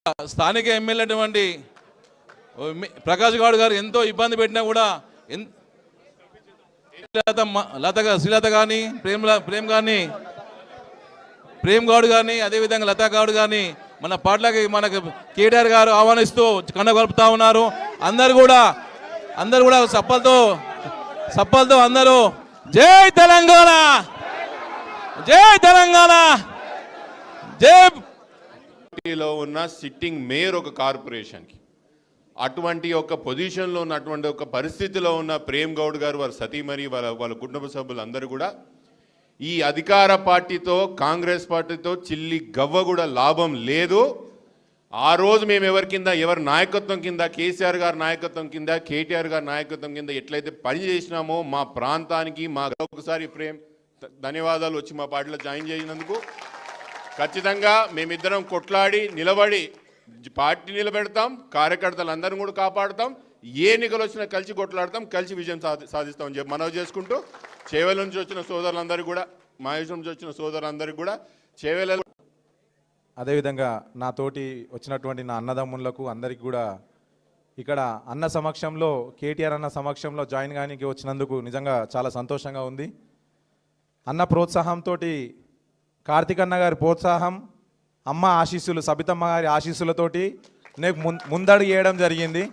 స్థానిక ఎమ్మెల్యే అటువంటి ప్రకాష్ గౌడ్ గారు ఎంతో ఇబ్బంది పెట్టినా కూడా శ్రీలత కానీ ప్రేమ్ గౌడ్ కానీ అదేవిధంగా లతా గౌడ్ కానీ మన పాటలకి మనకు కేటీఆర్ గారు ఆహ్వానిస్తూ కనగలుపుతా ఉన్నారు. అందరు కూడా సప్పలతో అందరూ జై తెలంగాణ, జై తెలంగాణ, జై లో ఉన్న సిట్టింగ్ మేయర్ ఒక కార్పొరేషన్కి అటువంటి ఒక పొజిషన్లో ఉన్నటువంటి ఒక పరిస్థితిలో ఉన్న ప్రేమ్ గౌడ్ గారు వారి సతీమణి వాళ్ళ కుటుంబ సభ్యులు అందరూ కూడా ఈ అధికార పార్టీతో కాంగ్రెస్ పార్టీతో చిల్లి గవ్వ కూడా లాభం లేదు. ఆ రోజు మేము ఎవరి నాయకత్వం కింద కేసీఆర్ గారి నాయకత్వం కింద కేటీఆర్ గారి నాయకత్వం కింద ఎట్లయితే పని చేసినామో మా ప్రాంతానికి మా ఒకసారి ప్రేమ్ ధన్యవాదాలు వచ్చి మా పార్టీలో జాయిన్ చేసినందుకు. ఖచ్చితంగా మేమిద్దరం కొట్లాడి నిలబడి పార్టీ నిలబెడతాం, కార్యకర్తలందరం కూడా కాపాడుతాం, ఏ ఎన్నికలు వచ్చినా కలిసి కొట్లాడతాం, కలిసి విజయం సాధిస్తామని చెప్పి మనవి చేసుకుంటూ చేవెల నుంచి వచ్చిన సోదరులందరికీ కూడా మహేశ్వరం నుంచి వచ్చిన సోదరులందరికీ కూడా చేవెల అదేవిధంగా నాతోటి వచ్చినటువంటి నా అన్నదమ్ములకు అందరికీ కూడా ఇక్కడ అన్న సమక్షంలో కేటీఆర్ అన్న సమక్షంలో జాయిన్ కానికి వచ్చినందుకు నిజంగా చాలా సంతోషంగా ఉంది. అన్న ప్రోత్సాహంతో కార్తిక్ అన్న గారి ప్రోత్సాహం, అమ్మ ఆశీస్సులు, సబితమ్మ గారి ఆశీస్సులతోటి నేను ముందడుగు వేయడం జరిగింది.